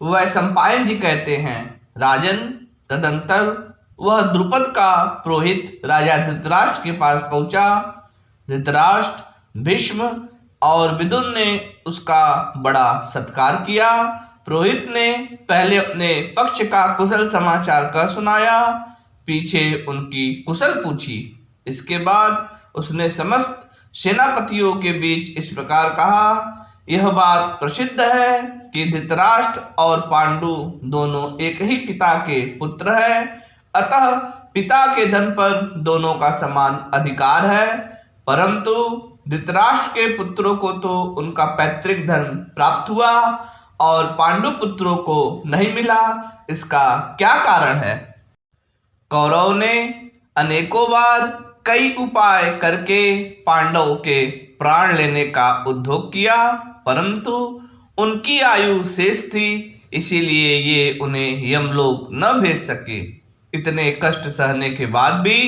वैशंपायन जी कहते हैं, राजन, तदंतर वह द्रुपद का पुरोहित राजा धृतराष्ट्र के पास पहुंचा। धृतराष्ट्र, भीष्म और विदुर ने उसका बड़ा सत्कार किया। पुरोहित ने पहले अपने पक्ष का कुशल समाचार कह सुनाया, पीछे उनकी कुशल पूछी। इसके बाद उसने समस्त सेनापतियों के बीच इस प्रकार कहा, यह बात प्रसिद्ध है कि धृतराष्ट्र और पांडु दोनों एक ही पिता के पुत्र हैं, अतः पिता के धन पर दोनों का समान अधिकार है। परंतु धृतराष्ट्र के पुत्रों को तो उनका पैतृक धन प्राप्त हुआ और पांडु पुत्रों को नहीं मिला, इसका क्या कारण है? कौरव ने अनेकों बार कई उपाय करके पांडवों के प्राण लेने का उद्योग किया, परंतु उनकी आयु शेष थी, इसीलिए ये उन्हें यमलोक न भेज सके। इतने कष्ट सहने के बाद भी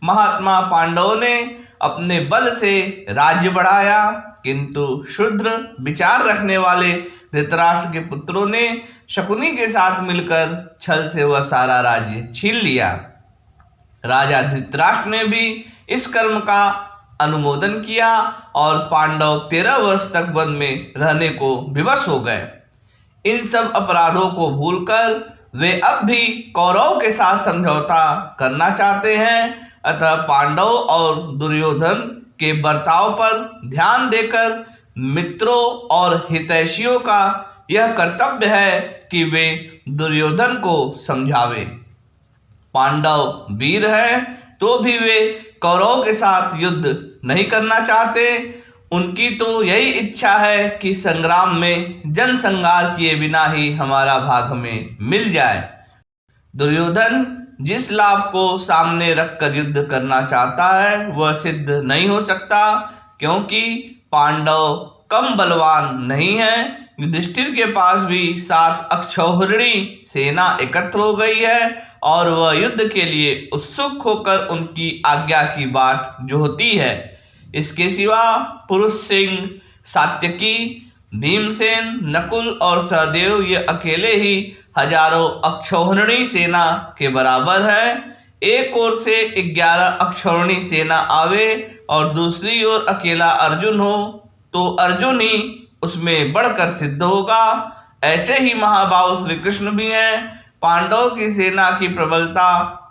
महात्मा पांडवों ने अपने बल से राज्य बढ़ाया, किंतु शुद्र विचार रखने वाले धृतराष्ट्र के पुत्रों ने शकुनी के साथ मिलकर छल से वह सारा राज्य छीन लिया। राजा धृतराष्ट्र ने भी इस कर्म का अनुमोदन किया और पांडव 13 वर्ष तक वन में रहने को विवश हो गए। इन सब अपराधों को भूलकर वे अब भी कौरव के साथ समझौता करना चाहते हैं, अतः पांडव और दुर्योधन के बर्ताव पर ध्यान देकर मित्रों और हितैषियों का यह कर्तव्य है कि वे दुर्योधन को समझावे। पांडव वीर हैं तो भी वे कौरव के साथ युद्ध नहीं करना चाहते। उनकी तो यही इच्छा है कि संग्राम में जनसंहार किए बिना ही हमारा भाग में मिल जाए। दुर्योधन जिस लाभ को सामने रखकर युद्ध करना चाहता है वह सिद्ध नहीं हो सकता, क्योंकि पांडव कम बलवान नहीं है। युधिष्ठिर के पास भी 7 अक्षौहिणी सेना एकत्र हो गई है और वह युद्ध के लिए उत्सुक होकर उनकी आज्ञा की बाट जोहती है। इसके सिवा पुरुष सिंह, सात्यकी, भीमसेन, नकुल और सहदेव ये अकेले ही हजारों अक्षौहिणी सेना के बराबर है। एक ओर से 11 अक्षौहिणी सेना आवे और दूसरी ओर अकेला अर्जुन हो तो अर्जुन ही उसमें बढ़कर सिद्ध होगा। ऐसे ही महाबाहु श्री कृष्ण भी हैं। पांडवों की सेना की प्रबलता,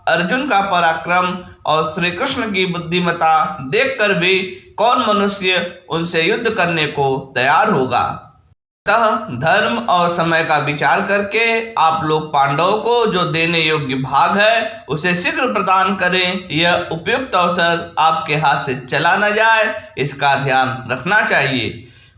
अर्जुन का पराक्रम और श्री कृष्ण की बुद्धिमत्ता देखकर भी कौन मनुष्य उनसे युद्ध करने को तैयार होगा। अतः धर्म और समय का विचार करके आप लोग पांडवों को जो देने योग्य भाग है उसे शीघ्र प्रदान करें। यह उपयुक्त अवसर आपके हाथ से चला न जाए, इसका ध्यान रखना चाहिए।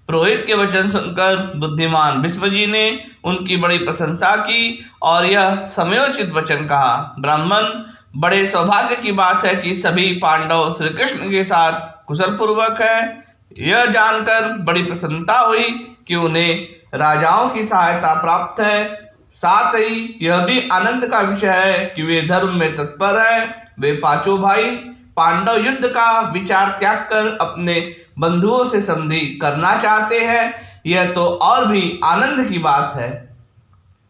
पुरोहित के वचन सुनकर बुद्धिमान भीष्म जी ने उनकी बड़ी प्रशंसा की और यह समयोचित वचन कहा। ब्राह्मण, बड़े सौभाग्य की बात है कि सभी पांडव श्री कृष्ण के साथ कुशल पूर्वक हैं। यह जानकर बड़ी प्रसन्नता हुई कि उन्हें राजाओं की सहायता प्राप्त है। साथ ही यह भी आनंद का विषय है कि वे धर्म में तत्पर हैं। वे पांचों भाई पांडव युद्ध का विचार त्याग कर अपने बंधुओं से संधि करना चाहते हैं। यह तो और भी आनंद की बात है।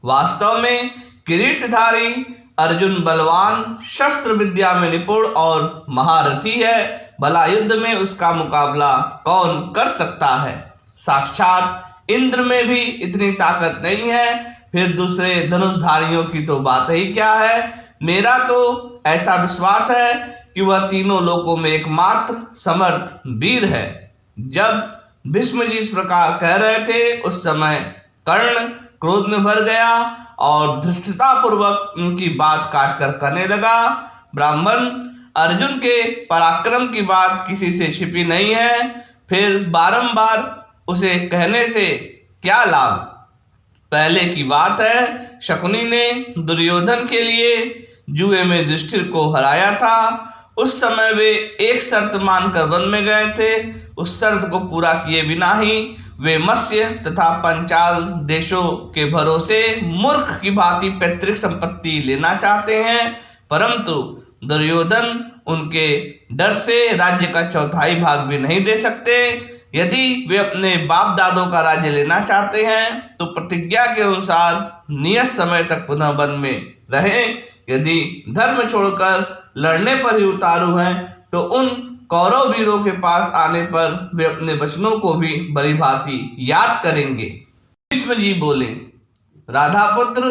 वास्तव में किरीटधारी अर्जुन बलवान, शस्त्र विद्या में निपुण और महारथी है। भला युद्ध में उसका मुकाबला कौन कर सकता है? साक्षात इंद्र में भी इतनी ताकत नहीं है, फिर दूसरे धनुषधारियों की तो बात ही क्या है। मेरा तो ऐसा विश्वास है कि वह तीनों लोकों में एकमात्र समर्थ वीर है। जब भीष्म जी इस प्रकार कह रहे थे उस समय कर्ण क्रोध में भर गया और धृष्टता पूर्वक उनकी बात काट कर कहने लगा, ब्राह्मण, अर्जुन के पराक्रम की बात किसी से छिपी नहीं है, फिर बारंबार उसे कहने से क्या लाभ। पहले की बात है, शकुनी ने दुर्योधन के लिए जुए में युधिष्ठिर को हराया था। उस समय वे एक शर्त मानकर वन में गए थे। उस शर्त को पूरा किए बिना ही वे मत्स्य तथा पंचाल देशों के भरोसे मूर्ख की भांति पैतृक संपत्ति लेना चाहते हैं, परंतु दुर्योधन उनके डर से राज्य का चौथाई भाग भी नहीं दे सकते। यदि वे अपने बाप दादों का राज्य लेना चाहते हैं तो प्रतिज्ञा के अनुसार नियत समय तक पुनः वन में रहें। यदि धर्म छोड़कर लड़ने पर ही उतारू हैं तो उन कौरव वीरों के पास आने पर वे अपने वचनों को भी भली भांति याद करेंगे। भीष्म जी बोले, राधा पुत्र,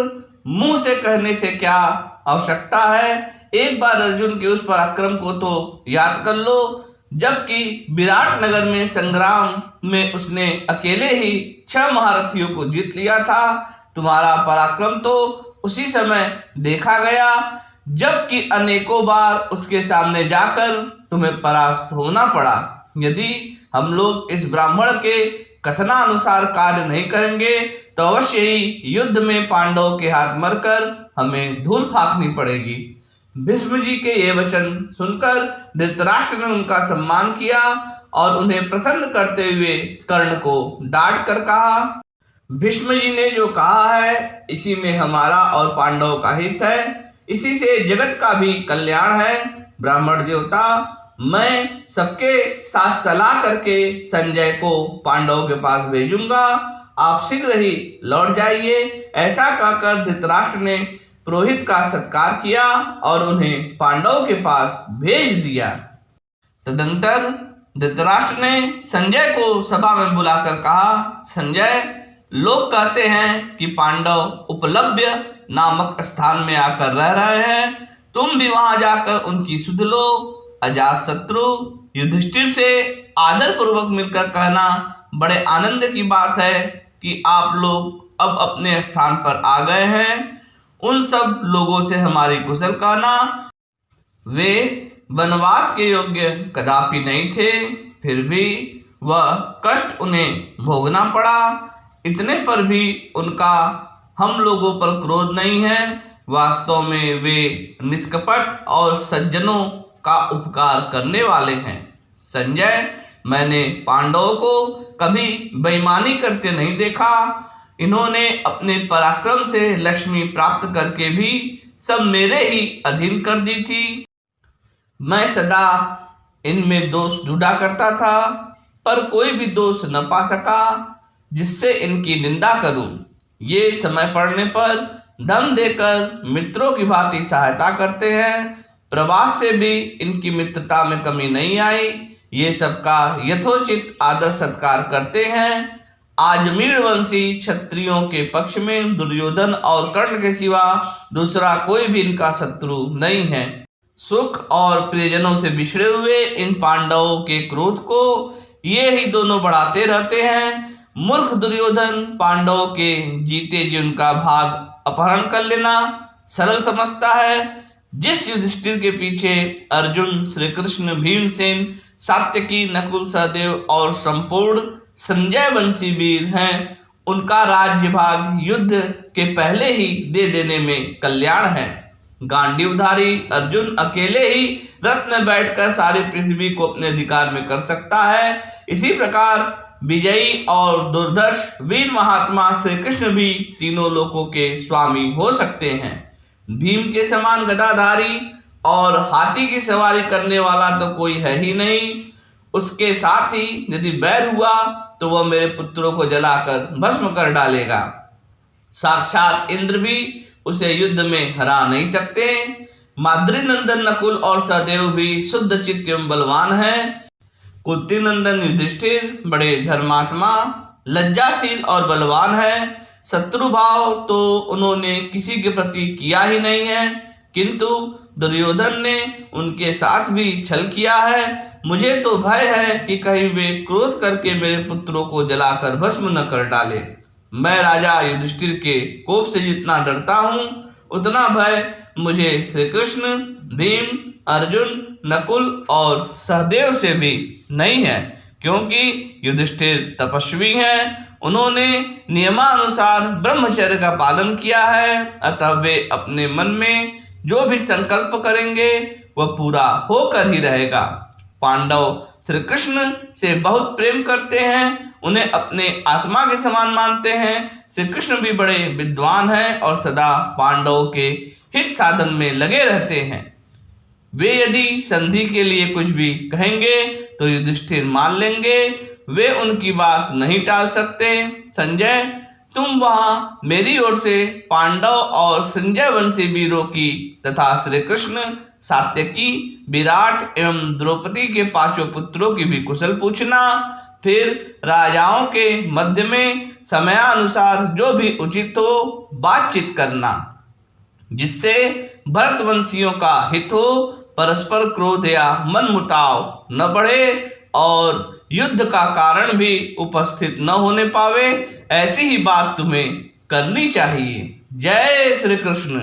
मुंह से कहने से क्या आवश्यकता है, एक बार अर्जुन के उस पराक्रम को तो याद कर लो जबकि विराट नगर में संग्राम में उसने अकेले ही 6 महारथियों को जीत लिया था। तुम्हारा पराक्रम तो उसी समय देखा गया जबकि अनेकों बार उसके सामने जाकर तुम्हें परास्त होना पड़ा। यदि हम लोग इस ब्राह्मण के कथनानुसार कार्य नहीं करेंगे तो अवश्य ही युद्ध में पांडवों के हाथ मरकर हमें धूल फाकनी पड़ेगी। भीष्म जी के ये वचन सुनकर धृतराष्ट्र ने उनका सम्मान किया और उन्हें प्रसन्न करते हुए कर्ण को डांट कर कहा, भीष्म जी ने जो कहा है इसी में हमारा और पांडवों का हित है, इसी से जगत का भी कल्याण है। ब्राह्मण देवता, मैं सबके साथ सलाह करके संजय को पांडवों के पास भेजूंगा, आप शीघ्र ही लौट जाइए। ऐसा कहकर धृतराष्ट्र ने पुरोहित का सत्कार किया और उन्हें पांडवों के पास भेज दिया। तदंतर धृतराष्ट्र ने संजय को सभा में बुलाकर कहा, संजय, लोग कहते हैं कि पांडव उपलब्य नामक स्थान में आकर रह रहे हैं, तुम भी वहां जाकर उनकी सुध लो। अजातशत्रु युधिष्ठिर से आदर पूर्वक मिलकर कहना, बड़े आनंद की बात है कि आप लोग अब अपने स्थान पर आ गए हैं। उन सब लोगों से हमारी कुशल कहना, वे वनवास के योग्य कदापि नहीं थे, फिर भी वह कष्ट उन्हें भोगना पड़ा। इतने पर भी उनका हम लोगों पर क्रोध नहीं है। वास्तव में वे निष्कपट और सज्जनों का उपकार करने वाले हैं। संजय, मैंने पांडवों को कभी बेईमानी करते नहीं देखा। इन्होंने अपने पराक्रम से लक्ष्मी प्राप्त करके भी सब मेरे ही अधीन कर दी थी। मैं सदा इनमें दोष ढूंढा करता था पर कोई भी दोष न पा सका जिससे इनकी निंदा करूं। ये समय पड़ने पर धन देकर मित्रों की भांति सहायता करते हैं। प्रवास से भी इनकी मित्रता में कमी नहीं आई। ये सबका यथोचित आदर सत्कार करते हैं। आजमीर वंशी क्षत्रियों के पक्ष में दुर्योधन और कर्ण के सिवा दूसरा कोई भी इनका शत्रु नहीं है। सुख और प्रियजनों से बिछड़े हुए इन पांडवों के क्रोध को ये ही दोनों बढ़ाते रहते हैं। मूर्ख दुर्योधन पांडवों के जीते जी उनका भाग अपहरण कर लेना सरल समझता है। जिस युधिष्ठिर के पीछे अर्जुन, श्री कृष्ण, भीमसेन, सात्यकी, नकुल, सहदेव और संपूर्ण संजय वंशी वीर हैं, उनका राज्य भाग युद्ध के पहले ही दे देने में कल्याण है। गांडीवधारी अर्जुन अकेले ही रथ में बैठकर सारी पृथ्वी को अपने अधिकार में कर सकता है। इसी प्रकार विजयी और दुर्धर्ष वीर महात्मा श्री कृष्ण भी तीनों लोकों के स्वामी हो सकते हैं। भीम के समान गदाधारी और हाथी की सवारी करने वाला तो कोई है ही नहीं। उसके साथ ही यदि बैर हुआ तो वह मेरे पुत्रों को जलाकर भस्म कर डालेगा। साक्षात इंद्र भी उसे युद्ध में हरा नहीं सकते। माद्री नंदन नकुल और सहदेव भी शुद्ध चित्त एवं बलवान हैं। कुंती नंदन युधिष्ठिर बड़े धर्मात्मा, लज्जाशील और बलवान हैं। शत्रु भाव तो उन्होंने किसी के प्रति किया ही नहीं है, किंतु दुर्योधन ने उनके साथ भी छल किया है। मुझे तो भय है कि कहीं वे क्रोध करके मेरे पुत्रों को जलाकर भस्म न कर डाले। मैं राजा युधिष्ठिर के कोप से जितना डरता हूँ उतना भय मुझे श्री कृष्ण, भीम, अर्जुन, नकुल और सहदेव से भी नहीं है, क्योंकि युधिष्ठिर तपस्वी हैं। उन्होंने नियमानुसार ब्रह्मचर्य का पालन किया है, अतः वे अपने मन में जो भी संकल्प करेंगे वह पूरा होकर ही रहेगा। पांडव श्री कृष्ण से बहुत प्रेम करते हैं, उन्हें अपने आत्मा के समान मानते हैं। श्री कृष्ण भी बड़े विद्वान हैं और सदा पांडवों के हित साधन में लगे रहते हैं। वे यदि संधि के लिए कुछ भी कहेंगे तो युधिष्ठिर मान लेंगे। वे उनकी बात नहीं टाल सकते। संजय, तुम वहां मेरी ओर से पांडव और संजय वंशी वीरों की तथा श्री कृष्ण, सात्यकी, विराट एवं द्रौपदी के 5 पुत्रों की भी कुशल पूछना। फिर राजाओं के मध्य में समयानुसार जो भी उचित हो बातचीत करना, जिससे भरतवंशियों का हित हो, परस्पर क्रोध या मनमुटाव न बढ़े और युद्ध का कारण भी उपस्थित न होने पावे। ऐसी ही बात तुम्हें करनी चाहिए। जय श्री कृष्ण।